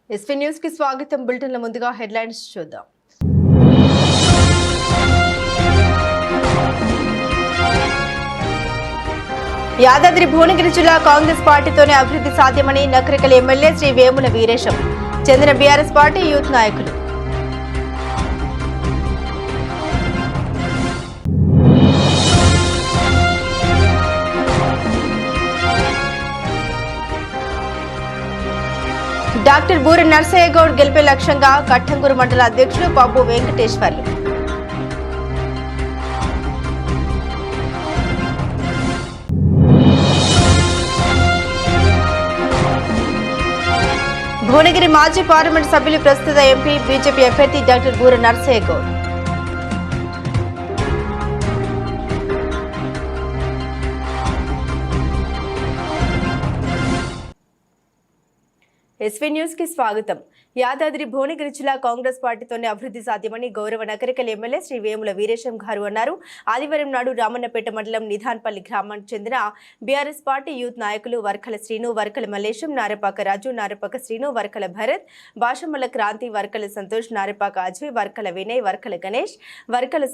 SV news కి స్వాగతం. బులెటిన్ల ముందుగా హెడ్లైన్స్ చూద్దాం. యాదాద్రి భువనగిరి జిల్లా కాంగ్రెస్ పార్టీతోనే అభివృద్ధి సాధ్యమని నకరికల్ ఎమ్మెల్యే శ్రీ వేముల వీరేశం. చెందిన బీఆర్ఎస్ పార్టీ యూత్ నాయకులు. డాక్టర్ బూర నర్సయ్య గౌడ్ గెలిపే లక్ష్యంగా కట్టంగూరు మండల అధ్యక్షుడు పబ్బు వెంకటేశ్వర్లు. భువనగిరి మాజీ పార్లమెంట్ సభ్యులు ప్రస్తుత ఎంపీ బీజేపీ అభ్యర్థి డాక్టర్ బూర నర్సయ్య గౌడ్. ఎస్వీ న్యూస్ కి స్వాగతం. యాదాద్రి భువనగిరి జిల్లా కాంగ్రెస్ పార్టీతోనే అభివృద్ధి సాధ్యమని గౌరవ నకరికల్ ఎమ్మెల్యే శ్రీ వేముల వీరేశం గారు అన్నారు. ఆదివారం నాడు రామన్నపేట మండలం నిధాన్పల్లి గ్రామానికి చెందిన బీఆర్ఎస్ పార్టీ యూత్ నాయకులు వర్కల శ్రీను, వర్కల మల్లేశం, నారపాక రాజు, నారపాక శ్రీను, వర్కల భరత్, భాషమల్ల క్రాంతి, వర్కల సంతోష్, నారపాక అజయ్, వర్కల వినయ్, వర్కల గణేష్, వర్కల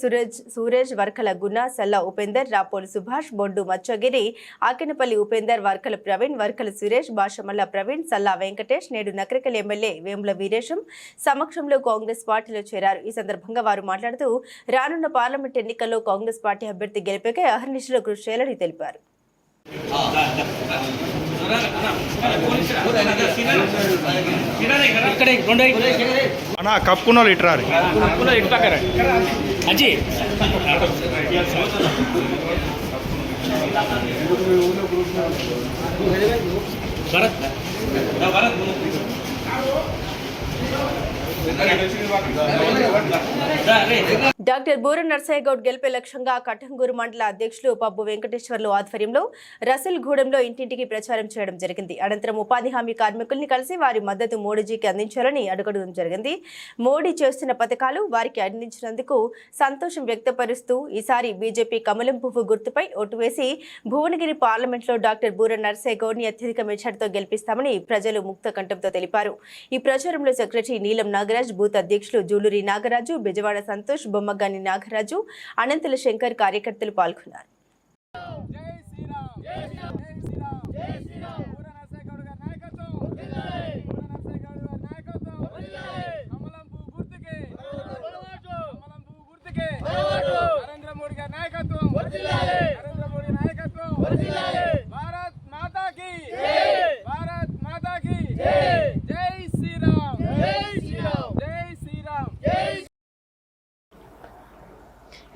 సూరజ్, వర్కల గుణ, సల్లా ఉపేందర్, రాపోలు సుభాష్, బొడ్డు మచ్చగిరి, ఆకినపల్లి ఉపేందర్, వర్కల ప్రవీణ్, వర్కల సురేష్, భాషమల్ల ప్రవీణ్, సల్లా వెంకటేష్ నేడు నకరికల్ ఎమ్మెల్యే వేముల వీరేశం సమక్షంలో కాంగ్రెస్ పార్టీలో చేరారు. ఈ సందర్భంగా వారు మాట్లాడుతూ రానున్న పార్లమెంట్ ఎన్నికల్లో కాంగ్రెస్ పార్టీ అభ్యర్థి గెలిపేకై అహర్నిశలో కృషి చేయాలని తెలిపారు. డాక్టర్ బూర నర్సయ్య గౌడ్ గెలిపే లక్ష్యంగా కట్టంగూరు మండల అధ్యక్షులు పబ్బు వెంకటేశ్వర్లు ఆధ్వర్యంలో రసల్గూడెంలో ఇంటింటికి ప్రచారం చేయడం జరిగింది. అనంతరం ఉపాధి హామీ కార్మికుల్ని కలిసి వారి మద్దతు మోడీజీకి అందించాలని అడగడం జరిగింది. మోడీ చేస్తున్న పథకాలు వారికి అందించినందుకు సంతోషం వ్యక్తపరుస్తూ ఈసారి బీజేపీ కమలం పువ్వు గుర్తుపై ఓటు వేసి భువనగిరి పార్లమెంట్లో డాక్టర్ బూర నర్సయ్య గౌడ్ ని అత్యధిక మెజార్టీతో గెలిపిస్తామని ప్రజలు ముక్త కంఠంతో తెలిపారు. ఈ ప్రచారంలో సెక్రటరీ నీలం నాగరాజ్, బూత్ అధ్యక్షులు జూలూరి నాగరాజు, బెజవాడ సంతోష్, బొమ్మగాని నాగరాజు, అనంతల శంకర్ కార్యకర్తలు పాల్గొన్నారు.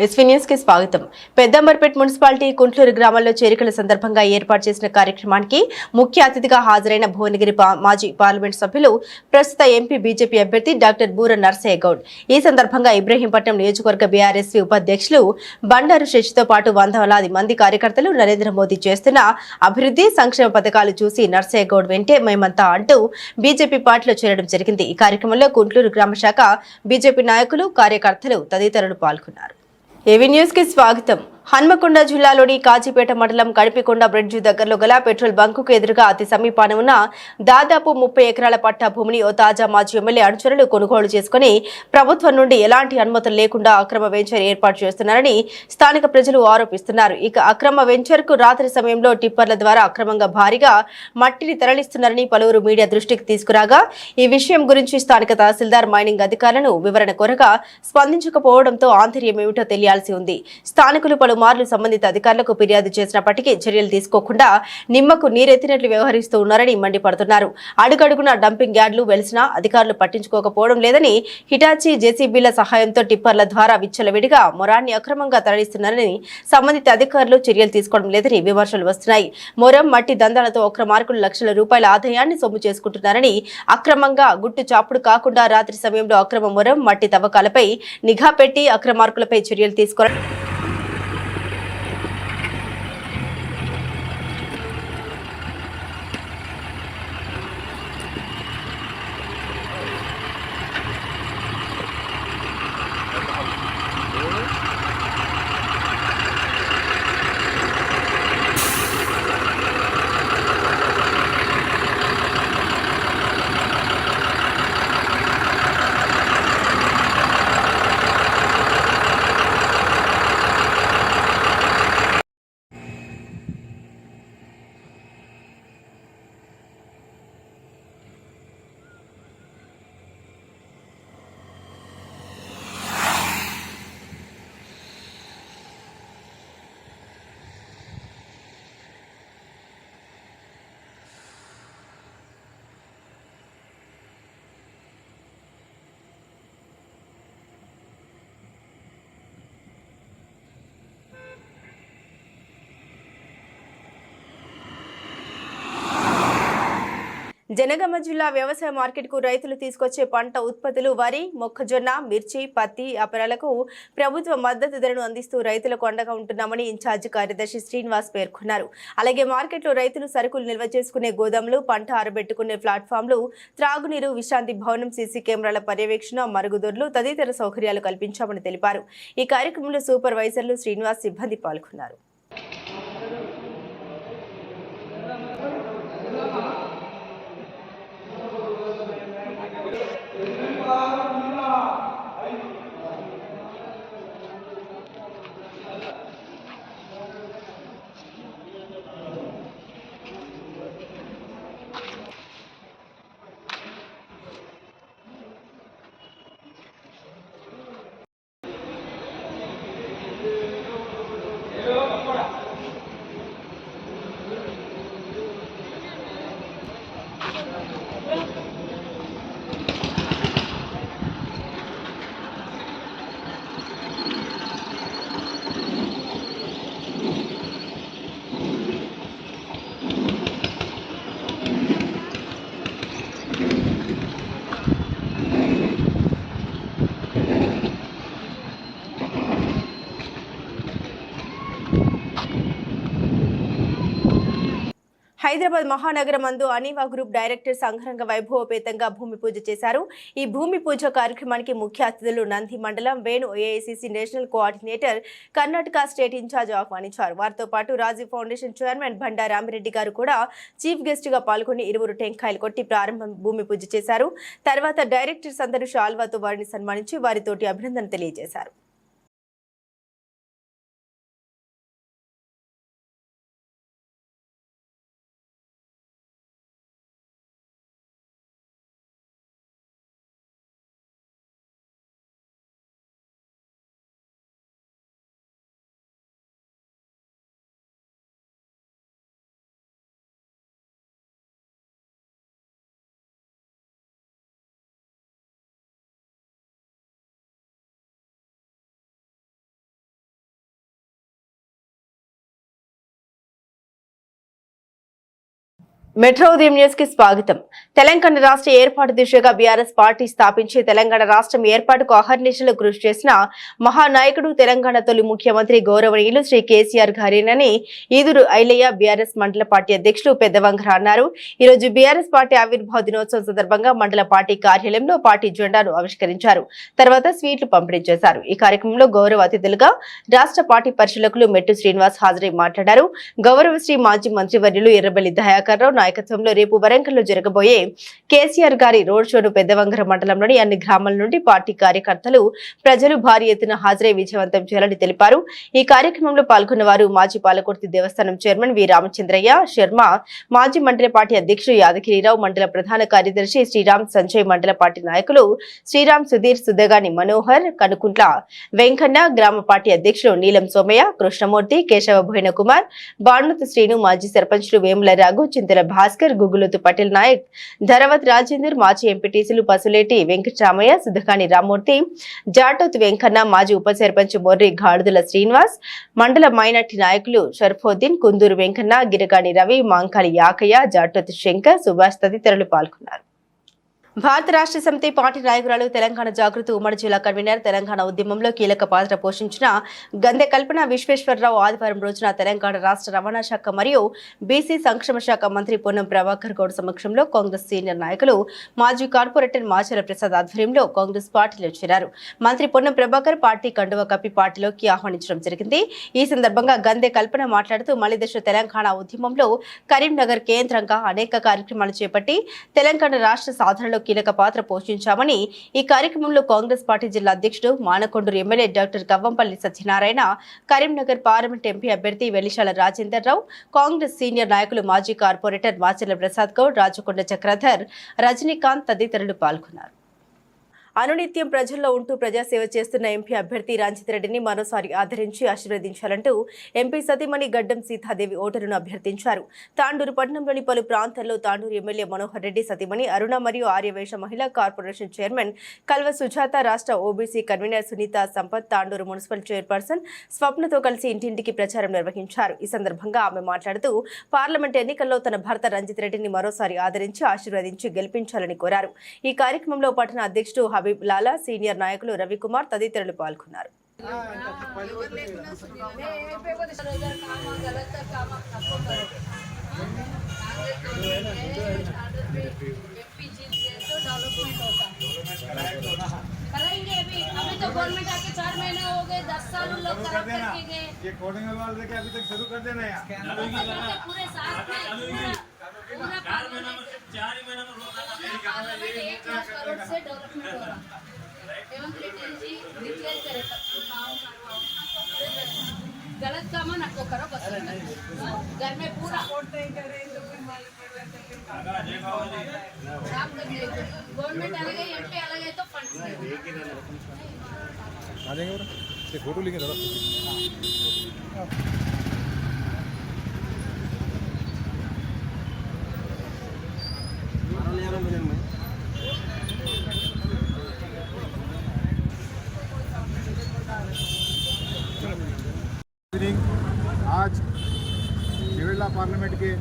ఎస్వీ న్యూస్ కి స్వాగతం. పెద్దంబర్పేట్ మున్సిపాలిటీ కుంట్లూరు గ్రామంలో చేరికల సందర్భంగా ఏర్పాటు చేసిన కార్యక్రమానికి ముఖ్య అతిథిగా హాజరైన భువనగిరి మాజీ పార్లమెంట్ సభ్యులు ప్రస్తుత ఎంపీ బీజేపీ అభ్యర్థి డాక్టర్ బూర నర్సయ్య గౌడ్. ఈ సందర్భంగా ఇబ్రహీంపట్నం నియోజకవర్గ బీఆర్ఎస్వి ఉపాధ్యక్షులు బండారు శశితో పాటు వందలాది మంది కార్యకర్తలు నరేంద్ర మోదీ చేస్తున్న అభివృద్ధి సంక్షేమ పథకాలు చూసి నర్సయ్య గౌడ్ వెంటే మేమంతా అంటూ బీజేపీ పార్టీలో చేరడం జరిగింది. ఈ కార్యక్రమంలో కుంట్లూరు గ్రామ శాఖ బీజేపీ నాయకులు, కార్యకర్తలు తదితరులు పాల్గొన్నారు. ఏవీ న్యూస్ కి స్వాగతం. హన్మకొండ జిల్లాలోని కాజీపేట మండలం కడిపికొండ బ్రిడ్జి దగ్గరలో గల పెట్రోల్ బంకుకు ఎదురుగా అతి సమీపాన ఉన్న దాదాపు 30 ఎకరాల పట్టా భూమిని ఓ తాజా మాజీ ఎమ్మెల్యే అనుచరులు కొనుగోలు చేసుకుని ప్రభుత్వం నుండి ఎలాంటి అనుమతులు లేకుండా అక్రమ వెంచర్ ఏర్పాటు చేస్తున్నారని స్థానిక ప్రజలు ఆరోపిస్తున్నారు. ఇక అక్రమ వెంచర్ కు రాత్రి సమయంలో టిప్పర్ల ద్వారా అక్రమంగా భారీగా మట్టిని తరలిస్తున్నారని పలువురు మీడియా దృష్టికి తీసుకురాగా ఈ విషయం గురించి స్థానిక తహసీల్దార్ మైనింగ్ అధికారులను వివరణ కోరగా స్పందించకపోవడంతో ఆంతర్యం ఏమిటో తెలియాల్సి ఉంది. స్థానికులు పలుమార్లు సంబంధిత అధికారులకు ఫిర్యాదు చేసినప్పటికీ చర్యలు తీసుకోకుండా నిమ్మకు నీరెత్తినట్లు వ్యవహరిస్తూ ఉన్నారని మండిపడుతున్నారు. అడుగడుగున డంపింగ్ యార్డులు వెలిసినా అధికారులు పట్టించుకోకపోవడం లేదని, హిటాచీ, జేసీబీల సహాయంతో టిప్పర్ల ద్వారా విచ్చలవిడిగా మొరాన్ని అక్రమంగా తరలిస్తున్నారని, సంబంధిత అధికారులు చర్యలు తీసుకోవడం లేదని విమర్శలు వస్తున్నాయి. మొరం, మట్టి దందాలతో అక్రమార్కులు లక్షల రూపాయల ఆదాయాన్ని సొమ్ము చేసుకుంటున్నారని, అక్రమంగా గుట్టు చాపుడు కాకుండా రాత్రి సమయంలో అక్రమ మొరం, మట్టి తవ్వకాలపై నిఘా పెట్టి అక్రమార్కులపై చర్యలు తీసుకోవాలని జనగామ జిల్లా వ్యవసాయ మార్కెట్కు రైతులు తీసుకొచ్చే పంట ఉత్పత్తులు వరి, మొక్కజొన్న, మిర్చి, పత్తి అపరాలకు ప్రభుత్వ మద్దతు ధరను అందిస్తూ రైతులకు అండగా ఉంటున్నామని ఇన్ఛార్జి కార్యదర్శి శ్రీనివాస్ పేర్కొన్నారు. అలాగే మార్కెట్లో రైతులు సరుకులు నిల్వ చేసుకునే గోదాములు, పంట ఆరబెట్టుకునే ప్లాట్ఫామ్లు, త్రాగునీరు, విశ్రాంతి భవనం, సీసీ కెమెరాల పర్యవేక్షణ, మరుగుదొడ్లు తదితర సౌకర్యాలు కల్పించామని తెలిపారు. ఈ కార్యక్రమంలో సూపర్వైజర్లు, శ్రీనివాస్ సిబ్బంది పాల్గొన్నారు. హైదరాబాద్ మహానగరం మందు అనివా గ్రూప్ డైరెక్టర్ సంఘరంగ వైభవపేతంగా భూమి పూజ చేశారు. ఈ భూమి పూజ కార్యక్రమానికి ముఖ్య అతిథులు నంది మండలం Venu AICC national coordinator, Karnataka state incharge ఆహ్వానించారు. వారితో పాటు రాజీవ్ ఫౌండేషన్ చైర్మన్ బండా రామిరెడ్డి గారు కూడా చీఫ్ గెస్ట్ గా పాల్గొని ఇరువురు టెంకాయలు కొట్టి ప్రారంభం భూమి పూజ చేశారు. తర్వాత డైరెక్టర్స్ అందరూ షాల్వాతో వారిని సన్మానించి వారితోటి అభినందన తెలియజేశారు. మెట్రో ఉదయం న్యూస్ కి స్వాగతం. తెలంగాణ రాష్ట్ర ఏర్పాటు దిశగా బీఆర్ఎస్ పార్టీ స్థాపించి తెలంగాణ రాష్ట్రం ఏర్పాటుకు అహర్నిశలు కృషి చేసిన మహానాయకుడు, తెలంగాణ తొలి ముఖ్యమంత్రి గౌరవనీయులు శ్రీ కేసీఆర్ గారేనని ఈదురు ఐలయ్య బీఆర్ఎస్ మండల పార్టీ అధ్యక్షులు పెద్దవంగర అన్నారు. ఈ రోజు బీఆర్ఎస్ పార్టీ ఆవిర్భావ దినోత్సవం సందర్భంగా మండల పార్టీ కార్యాలయంలో పార్టీ జెండాను ఆవిష్కరించారు. తర్వాత స్వీట్లు పంపిణీ చేశారు. ఈ కార్యక్రమంలో గౌరవ అతిథులుగా రాష్ట్ర పార్టీ పరిశీలకులు మెట్టు శ్రీనివాస్ హాజరై మాట్లాడారు. గౌరవశ్రీ మాజీ మంత్రివర్యులు ఎర్రబెల్లి దయాకర్ రావు నాయకత్వంలో రేపు వరంగల్లో జరగబోయే కేసీఆర్ గారి రోడ్ షోను పెద్దవంగర మండలంలోని అన్ని గ్రామాల నుండి పార్టీ కార్యకర్తలు, ప్రజలు భారీ ఎత్తున హాజరై విజయవంతం చేయాలని తెలిపారు. ఈ కార్యక్రమంలో పాల్గొన్న వారు మాజీ పాలకుర్తి దేవస్థానం చైర్మన్ వి రామచంద్రయ్య శర్మ, మాజీ మండల పార్టీ అధ్యక్షుడు యాదగిరిరావు, మండల ప్రధాన కార్యదర్శి శ్రీరామ్ సంజయ్, మండల పార్టీ నాయకులు శ్రీరామ్, సుధీర్, సుద్దగాని మనోహర్, కనుకుంట్ల వెంకన్న, గ్రామ పార్టీ అధ్యక్షులు నీలం సోమయ్య, కృష్ణమూర్తి, కేశవ భోయన కుమార్, బాణుత శ్రీను, మాజీ సర్పంచులు వేముల రాఘు, చింతల భాస్కర్, గుగ్గులతు పటేల్ నాయక్, ధరవత్ రాజేందర్, మాజీ ఎంపీటీసీలు పసులేటి వెంకటరామయ్య, సుధకాని రామ్మూర్తి, జాటోత్ వెంకన్న, మాజీ ఉప సర్పంచ్ మొర్రి గాడుదుల శ్రీనివాస్, మండల మైనార్టీ నాయకులు షర్ఫోద్దీన్, కుందూరు వెంకన్న, గిరగాని రవి, మాంకాలి యాకయ్య, జాటోత్ శంకర్, సుభాష్ తదితరులు పాల్గొన్నారు. భారత రాష్ట్ర సమితి పార్టీ నాయకురాలు, తెలంగాణ జాగృతి ఉమ్మడి జిల్లా కన్వీనర్, తెలంగాణ ఉద్యమంలో కీలక పాత్ర పోషించిన గందె కల్పన విశ్వేశ్వరరావు ఆదివారం రోజున తెలంగాణ రాష్ట్ర రవాణా శాఖ మరియు బీసీ సంక్షేమ శాఖ మంత్రి పొన్నం ప్రభాకర్ గౌడ్ సమక్షంలో కాంగ్రెస్ సీనియర్ నాయకులు, మాజీ కార్పొరేటర్ మాచల ప్రసాద్ ఆధ్వర్యంలో కాంగ్రెస్ పార్టీలో చేరారు. మంత్రి పొన్నం ప్రభాకర్ పార్టీ కండువా కప్పి పార్టీలోకి ఆహ్వానించడం జరిగింది. ఈ సందర్భంగా గందె కల్పన మాట్లాడుతూ మలిదశ తెలంగాణ ఉద్యమంలో కరీంనగర్ కేంద్రంగా అనేక కార్యక్రమాలు చేపట్టి తెలంగాణ రాష్ట్ర సాధనలో కీలక పాత్ర పోషించామని, ఈ కార్యక్రమంలో కాంగ్రెస్ పార్టీ జిల్లా అధ్యక్షుడు, Manakondur MLA doctor Kavvampalli Satyanarayana, Karimnagar parliament MP అభ్యర్థి వెలిశాల రాజేందర్ రావు, కాంగ్రెస్ సీనియర్ నాయకులు మాజీ కార్పొరేటర్ మాచల ప్రసాద్ గౌడ్, రాజకొండ చక్రధర్, రజనీకాంత్ తదితరులు పాల్గొన్నారు. అనునిత్యం ప్రజల్లో ఉంటూ ప్రజాసేవ చేస్తున్న ఎంపీ అభ్యర్థి రంజిత్ రెడ్డిని మరోసారి ఆదరించి ఆశీర్వదించాలంటూ ఎంపీ సతీమణి గడ్డం సీతాదేవి ఓటరును అభ్యర్థించారు. తాండూరు పట్టణంలోని పలు ప్రాంతాల్లో తాండూరు ఎమ్మెల్యే మనోహర్ రెడ్డి సతీమణి అరుణ మరియు ఆర్యవేశ మహిళా కార్పొరేషన్ చైర్మన్ కల్వ సుజాత, రాష్ట్ర OBC convener Sunitha Sampath, Tandur municipal chairperson స్వప్నతో కలిసి ఇంటింటికి ప్రచారం నిర్వహించారు. ఈ సందర్భంగా ఆమె మాట్లాడుతూ పార్లమెంట్ ఎన్నికల్లో తన భర్త రంజిత్ రెడ్డిని మరోసారి ఆదరించి ఆశీర్వదించి గెలిపించాలని కోరారు. ఈ కార్యక్రమంలో పట్టణ అధ్యక్షుడు హబీబ్ లాలా, సీనియర్ నాయకులు రవికుమార్ తదితరులు పాల్గొన్నారు. कराएंगे अभी तो गवर्नमेंट आके 4 महीने हो गए, 10 साल लोग खराब करके गए। ये कोडिंग वाले लेके अभी तक शुरू कर देना यार। पूरे साथ में पूरा 4 महीना में 1 लाख करोड़ से डेवलपमेंट हो रहा है। एवं रिटेल जी डिक्लेयर करे गलत काम ना को करो बस घर में पूरा गवर्नमेंट अलग है, एमपी अलग है, तो फंड्स आ जाएंगे ये फोटो लेके दादा आज केरला पार्लियामेंट के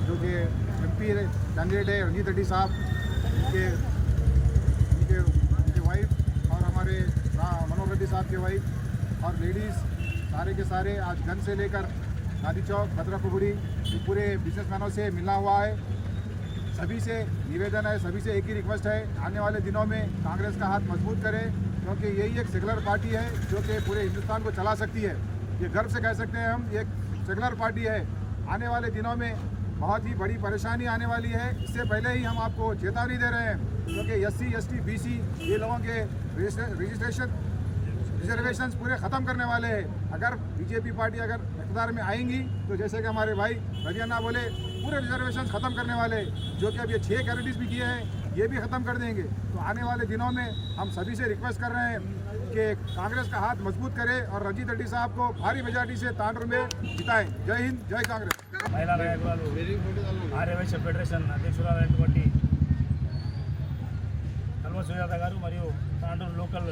जो कि एमपी कैंडिडेट है रंजीत रेड्डी साहब, उनके वाइफ और हमारे मनोहर रेड्डी साहब के वाइफ और लेडीज़ सारे के सारे आज गन से लेकर गांधी चौक, भद्रापुरी पूरे बिजनेसमैनों से मिलना हुआ है। सभी से निवेदन है, सभी से एक ही रिक्वेस्ट है, आने वाले दिनों में कांग्रेस का हाथ मजबूत करें, क्योंकि यही एक सेकुलर पार्टी है जो कि पूरे हिंदुस्तान को चला सकती है। ये गर्व से कह सकते हैं हम, ये एक सेकुलर पार्टी है। आने वाले दिनों में बहुत ही बड़ी परेशानी आने वाली है। इससे पहले ही हम आपको चेतावनी दे रहे हैं, क्योंकि SC, ST, BC ये लोगों के रिजर्वेशंस पूरे ख़त्म करने वाले हैं। अगर बीजेपी पार्टी अगर इक़्तिदार में आएंगी तो जैसे कि हमारे भाई रवियाना बोले, पूरे रिजर्वेशंस ख़त्म करने वाले, जो कि अब ये 6 कैटेगरीज भी किए हैं, ये भी ख़त्म कर देंगे। तो आने वाले दिनों में हम सभी से रिक्वेस्ट कर रहे हैं कि कांग्रेस का हाथ मजबूत करे और रंजीत रेड्डी साहब को भारी मेजॉरिटी से तांडूर में जिताएं। जय हिंद, जय कांग्रेस। महिला नायकुराలు ఆర్యవైశ్య ఫెడరేషన్ అధ్యక్షురాలైనటువంటి కల్వ సుజాత గారు మరియు తాండూరు లోకల్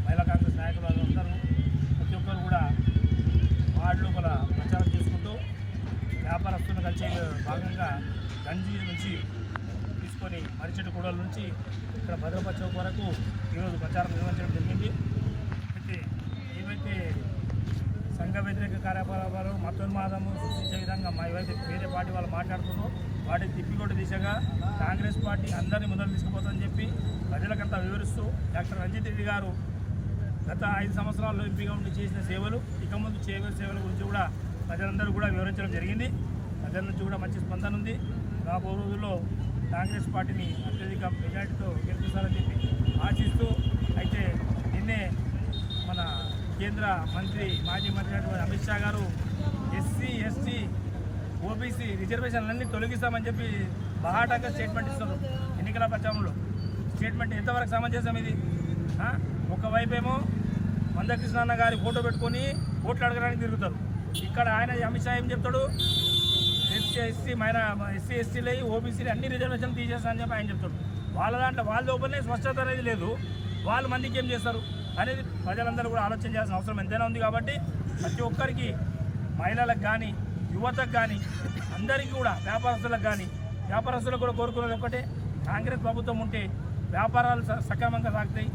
మహిళా కాంగ్రెస్ నాయకులు అందరూ ప్రతి ఒక్కరు కూడా వార్డు లోపల ప్రచారం చేసుకుంటూ వ్యాపారస్తులు కలిసే భాగంగా గంజి నుంచి తీసుకొని మరిచెట్టు కూడల నుంచి ఇక్కడ భద్రప చౌక్ వరకు ఈరోజు ప్రచారం నిర్వహించడం జరిగింది. అయితే ఏవైతే సంఘ వ్యతిరేక కార్యకలాపాలు మతోన్మాదము సృష్టించే విధంగా మా ఏవైతే వేరే పార్టీ వాళ్ళు మాట్లాడుతున్నారో వాటిని తిప్పికొట్టు దిశగా కాంగ్రెస్ పార్టీ అందరినీ ముందరు తీసుకుపోతుందని చెప్పి ప్రజలకంతా వివరిస్తూ డాక్టర్ రంజిత్ రెడ్డి గారు గత 5 సంవత్సరాల్లో ఎంపీగా ఉండి చేసిన సేవలు, ఇక ముందు చేయవలసిన సేవల గురించి కూడా ప్రజలందరూ కూడా వివరించడం జరిగింది. ప్రజల నుంచి కూడా మంచి స్పందన ఉంది. రాబో రోజుల్లో కాంగ్రెస్ పార్టీని అత్యధిక మెజార్టీతో గెలిపిస్తారని చెప్పి ఆశిస్తూ, అయితే నిన్నే మన కేంద్ర మంత్రి మాజీ మంత్రి అయినటువంటి అమిత్ షా గారు SC, ST, OBC రిజర్వేషన్లన్నీ తొలగిస్తామని చెప్పి బహాటంగా స్టేట్మెంట్ ఇస్తున్నారు. ఎన్నికల ప్రచారంలో స్టేట్మెంట్ ఎంతవరకు సమంజసం ఇది? ఒకవైపు ఏమో మందకృష్ణ గారి ఫోటో పెట్టుకొని ఓట్లు అడగడానికి తిరుగుతారు. ఇక్కడ ఆయన అమిత్ షా ఏం చెప్తాడు? SC, STలు OBCలు అన్ని రిజర్వేషన్లు తీసేస్తా అని చెప్పి ఆయన చెప్తాడు. వాళ్ళ దాంట్లో వాళ్ళ లోపలనే స్పష్టత అనేది లేదు. వాళ్ళు మందికి ఏం చేస్తారు అనేది ప్రజలందరూ కూడా ఆలోచన చేయాల్సిన అవసరం ఎంతైనా ఉంది. కాబట్టి ప్రతి ఒక్కరికి, మహిళలకు కానీ, యువతకు కానీ, అందరికీ కూడా, వ్యాపారస్తులకు కూడా కోరుకునేది ఒకటే, కాంగ్రెస్ ప్రభుత్వం ఉంటే వ్యాపారాలు సక్రమంగా సాగుతాయి,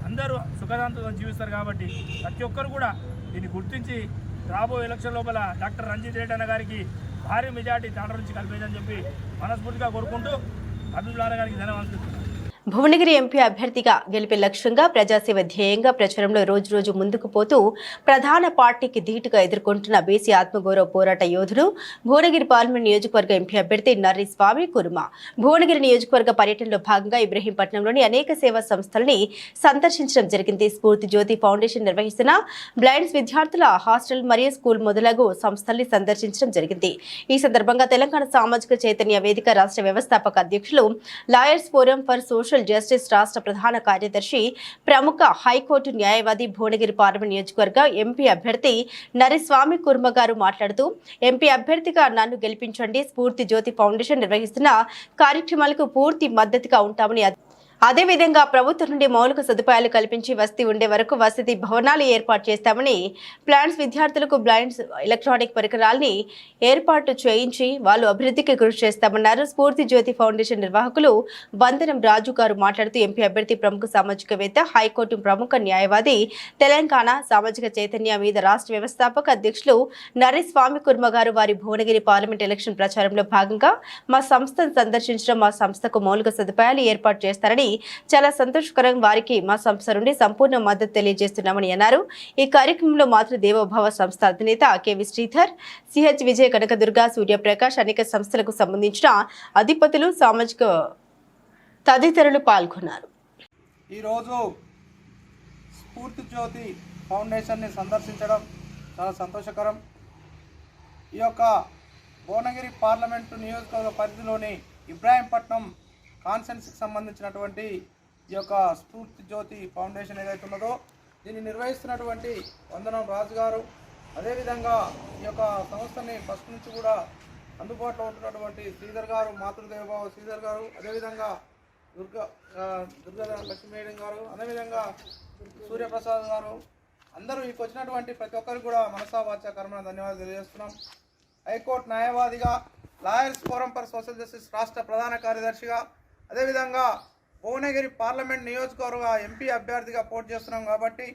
అందరూ సుఖశాంతంతో జీవిస్తారు. కాబట్టి ప్రతి ఒక్కరు కూడా దీన్ని గుర్తించి రాబోయే ఎలక్షన్ లోపల డాక్టర్ రంజిత్ రెడ్డి అన్న గారికి భారీ మెజార్టీ తాండూరు నుంచి కల్పించని చెప్పి మనస్ఫూర్తిగా కోరుకుంటూ హబీబ్ లాలా గారికి ధన్యవాదాలు. భువనగిరి ఎంపీ అభ్యర్థిగా గెలిపే లక్ష్యంగా ప్రజాసేవ ధ్యేయంగా ప్రచారంలో రోజు ముందుకు పోతూ ప్రధాన పార్టీకి ధీటుగా ఎదుర్కొంటున్న బీసీ ఆత్మగౌరవ పోరాట యోధుడు భువనగిరి పార్లమెంట్ నియోజకవర్గ ఎంపీ అభ్యర్థి నర్రి స్వామి కుర్మ భువనగిరి నియోజకవర్గ పర్యటనలో భాగంగా ఇబ్రహీంపట్నంలోని అనేక సేవా సంస్థలని సందర్శించడం జరిగింది. స్ఫూర్తి జ్యోతి ఫౌండేషన్ నిర్వహిస్తున్న బ్లైండ్స్ విద్యార్థుల హాస్టల్ మరియు స్కూల్ మొదలగు సంస్థల్ని సందర్శించడం జరిగింది. ఈ సందర్భంగా తెలంగాణ సామాజిక చైతన్య వేదిక రాష్ట్ర వ్యవస్థాపక అధ్యక్షులు lawyers forum for social social justice రాష్ట్ర ప్రధాన కార్యదర్శి ప్రముఖ హైకోర్టు న్యాయవాది భువనగిరి పార్లమెంట్ నియోజకవర్గ ఎంపీ అభ్యర్థి నరిస్వామి కుర్మ గారు మాట్లాడుతూ ఎంపీ అభ్యర్థిగా నన్ను గెలిపించండి, స్ఫూర్తి జ్యోతి ఫౌండేషన్ నిర్వహిస్తున్న కార్యక్రమాలకు పూర్తి మద్దతుగా ఉంటామని, అదేవిధంగా ప్రభుత్వం నుండి మౌలిక సదుపాయాలు కల్పించి వసతి ఉండే వరకు వసతి భవనాలు ఏర్పాటు చేస్తామని, ప్లాన్స్ విద్యార్థులకు బ్లైండ్స్ ఎలక్ట్రానిక్ పరికరాల్ని ఏర్పాటు చేయించి వాళ్ళు అభివృద్ధికి కృషి చేస్తామన్నారు. స్ఫూర్తి జ్యోతి ఫౌండేషన్ నిర్వాహకులు వందనం రాజు గారు మాట్లాడుతూ ఎంపీ అభ్యర్థి ప్రముఖ సామాజికవేత్త, హైకోర్టు ప్రముఖ న్యాయవాది, తెలంగాణ సామాజిక చైతన్య మీద రాష్ట్ర వ్యవస్థాపక అధ్యక్షులు నరిస్వామి కుర్మ గారు వారి భువనగిరి పార్లమెంట్ ఎలక్షన్ ప్రచారంలో భాగంగా మా సంస్థను సందర్శించడం, మా సంస్థకు మౌలిక సదుపాయాలు ఏర్పాటు చేస్తారని చాలా సంతోషకరం. వారికి మా సంస్థ నుండి సంపూర్ణ మద్దతు తెలియజేస్తున్నామని అన్నారు. ఈ కార్యక్రమంలో మాతృదేవోభవ సంస్థ అధినేత కేవి శ్రీధర్, సిహెచ్ విజయ, కనకదుర్గ, సూర్యప్రకాష్, అనేక సంస్థలకు సంబంధించిన అధిపతులు, సామాజిక తదితరులు పాల్గొన్నారు. ఈరోజు స్ఫూర్తి జ్యోతి ఫౌండేషన్ని సందర్శించడం చాలా సంతోషకరం. ఈ యొక్క భువనగిరి పార్లమెంటు నియోజకవర్గ పరిధిలోని ఇబ్రాహీంపట్నం కాన్సెన్స్కి సంబంధించినటువంటి ఈ యొక్క స్ఫూర్తి జ్యోతి ఫౌండేషన్ ఏదైతే ఉన్నదో దీన్ని నిర్వహిస్తున్నటువంటి వందనం రాజు గారు, అదేవిధంగా ఈ యొక్క సంస్థని ఫస్ట్ నుంచి కూడా అందుబాటులో ఉంటున్నటువంటి శ్రీధర్ గారు, మాతృదేవభావ శ్రీధర్ గారు, అదేవిధంగా దుర్గా లక్ష్మీ మేడం గారు, అదేవిధంగా సూర్యప్రసాద్ గారు, అందరూ ఇక్కడికి వచ్చినటువంటి ప్రతి ఒక్కరికి కూడా మనసా వాచా కర్మణ ధన్యవాదాలు తెలియజేస్తున్నాం. హైకోర్టు న్యాయవాదిగా, lawyers forum for social justice రాష్ట్ర ప్రధాన కార్యదర్శిగా, అదేవిధంగా భువనగిరి పార్లమెంట్ నియోజకవర్గ ఎంపీ అభ్యర్థిగా పోటీ చేస్తున్నాం కాబట్టి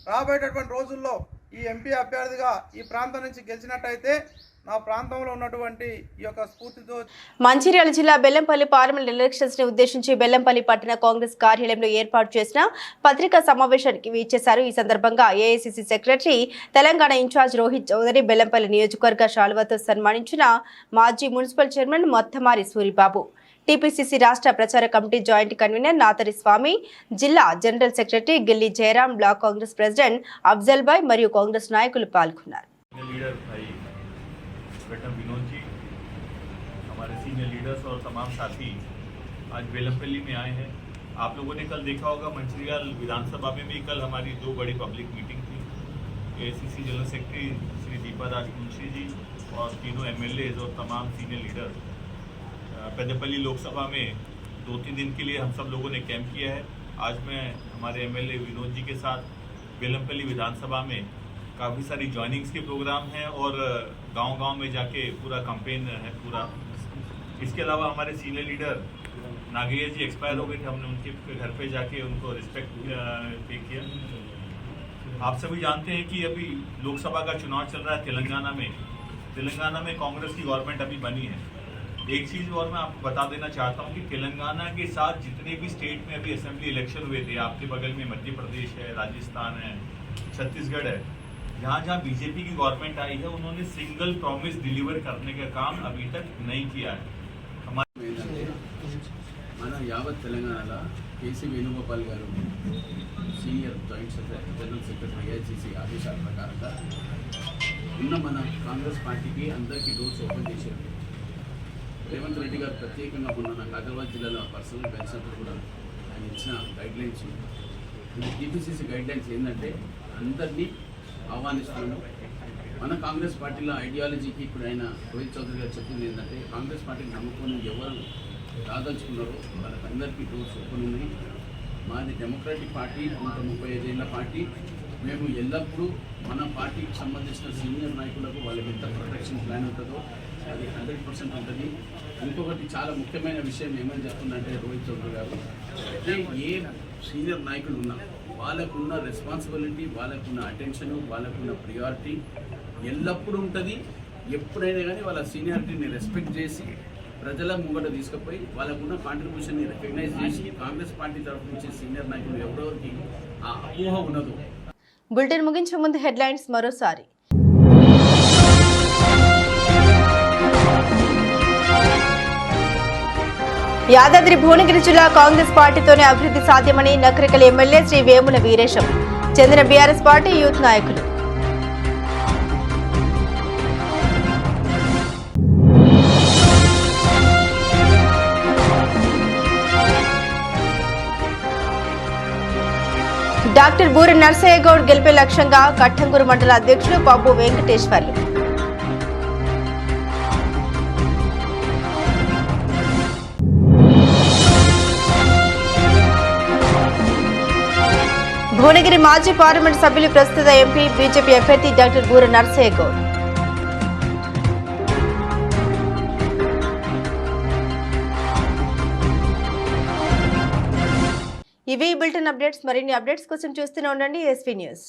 రాబోయేటటువంటి రోజుల్లో ఈ ఎంపీ అభ్యర్థిగా ఈ ప్రాంతం నుంచి గెలిచినట్టయితే నా ప్రాంతంలో ఉన్నటువంటి ఈ యొక్క స్ఫూర్తితో మంచిర్యాల జిల్లా బెల్లంపల్లి పార్లమెంట్ ఎలక్షన్స్ ని ఉద్దేశించి బెల్లంపల్లి పట్టణ కాంగ్రెస్ కార్యాలయంలో ఏర్పాటు చేసిన పత్రికా సమావేశానికి వీచేశారు. ఈ సందర్భంగా AICC secretary, Telangana incharge Rohit Chaudhary, Bellampalli నియోజకవర్గ శాలువాతో సన్మానించిన మాజీ municipal chairman Mottamari Suribabu, TPCC రాష్ట్ర ప్రచార committee joint convener Natari Swamy, జిల్లా general secretary Gilli Jayaram, block Congress president Afzal Bhai మరియు కాంగ్రెస్ నాయకులు పాల్గొన్నారు. विनोद जी, हमारे सीनियर लीडर्स और तमाम साथी आज बेलमपल्ली में आए हैं। आप लोगों ने कल देखा होगा मंचिरियाल विधानसभा में भी कल हमारी दो बड़ी पब्लिक मीटिंग थी। AICC general secretary Shri Deepa Rajvanshi ji और तीनों एमएलएज और तमाम सीनियर लीडर पेद्दपल्ली लोकसभा में 2-3 दिन के लिए हम सब लोगों ने कैंप किया है। आज मैं हमारे एमएलए विनोद जी के साथ बेलमपल्ली विधानसभा में काफ़ी सारी जॉइनिंग्स के प्रोग्राम हैं और गांव-गांव में जाके पूरा कैंपेन है पूरा। इसके अलावा हमारे सीनियर लीडर नागेश जी एक्सपायर हो गए थे, हमने उनके घर पे जाके उनको रिस्पेक्ट पे किया। आप सभी जानते हैं कि अभी लोकसभा का चुनाव चल रहा है तेलंगाना में कांग्रेस की गवर्नमेंट अभी बनी है। एक चीज़ और मैं आपको बता देना चाहता हूँ कि तेलंगाना के साथ जितने भी स्टेट में अभी असेंबली इलेक्शन हुए थे, आपके बगल में मध्य प्रदेश है, राजस्थान है, छत्तीसगढ़ है, जहाँ बीजेपी की गवर्नमेंट आई है उन्होंने सिंगल प्रॉमिस डिलीवर करने का काम अभी तक नहीं किया है। మన యావత్ తెలంగాణలో కేసీ వేణుగోపాల్ గారు senior joint secretary, general secretary, AICC ఆదేశాల ప్రకారంగా ఉన్న మన కాంగ్రెస్ పార్టీకి అందరికీ డోర్స్ ఓపెన్ చేశారు. రేవంత్ రెడ్డి గారు ప్రత్యేకంగా ఉన్న నాకు హైదరాబాద్ జిల్లాలో పర్సనల్ కలిసినప్పుడు కూడా ఆయన ఇచ్చిన గైడ్లైన్స్, టీపీసీసీ గైడ్లైన్స్ ఏంటంటే అందరినీ ఆహ్వానిస్తున్నాను. మన కాంగ్రెస్ పార్టీలో ఐడియాలజీకి ఇప్పుడు ఆయన రోహిత్ చౌదరి గారు చెప్పింది ఏంటంటే కాంగ్రెస్ పార్టీని నమ్ముకొని ఎవరు రాదలుచుకున్నారో వాళ్ళకందరికీ డోర్స్ ఓపెన్ ఉన్నాయి. మాది డెమోక్రాటిక్ పార్టీ, 135 ఏళ్ల పార్టీ. మేము ఎల్లప్పుడూ మన పార్టీకి సంబంధించిన సీనియర్ నాయకులకు వాళ్ళకి ఎంత ప్రొటెక్షన్ ప్లాన్ ఉంటుందో అది 100% ఉంటుంది. ఇంకొకటి చాలా ముఖ్యమైన విషయం ఏమని చెప్తుందంటే రోహిత్ చౌదరి గారు, ఏ సీనియర్ నాయకులు ఉన్నా వాళ్ళకున్న రెస్పాన్సిబిలిటీ, వాళ్ళకున్న అటెన్షన్, వాళ్ళకున్న ప్రియారిటీ ఎల్లప్పుడూ ఉంటుంది. ఎప్పుడైనా కానీ వాళ్ళ సీనియారిటీని రెస్పెక్ట్ చేసి ప్రజల ముంగట తీసుకుపోయి వాళ్ళకున్న కాంట్రిబ్యూషన్ని రికగ్నైజ్ చేసి కాంగ్రెస్ పార్టీ తరఫు నుంచి సీనియర్ నాయకులు ఎవరెవరికి ఆ అపోహ ఉండదు. బులెటిన్ ముగించే ముందు హెడ్లైన్స్ మరోసారి. యాదాద్రి భువనగిరి జిల్లా కాంగ్రెస్ పార్టీతోనే అభివృద్ధి సాధ్యమని నకరికల్ ఎమ్మెల్యే శ్రీ వేముల వీరేశం, చెందిన బీఆర్ఎస్ పార్టీ యూత్ నాయకులు. డాక్టర్ బూర నర్సయ్య గౌడ్ గెలిపే లక్ష్యంగా కట్టంగూరు మండల అధ్యక్షులు బాబు వెంకటేశ్వర్లు. భువనగిరి మాజీ పార్లమెంట్ సభ్యులు ప్రస్తుత ఎంపీ బీజేపీ అభ్యర్థి డాక్టర్ బూర నర్సయ్య గౌడ్. ఇవి బులెటిన్ అప్డేట్స్. మరిన్ని అప్డేట్స్ కోసం చూస్తూనే ఉండండి ఎస్వీ న్యూస్.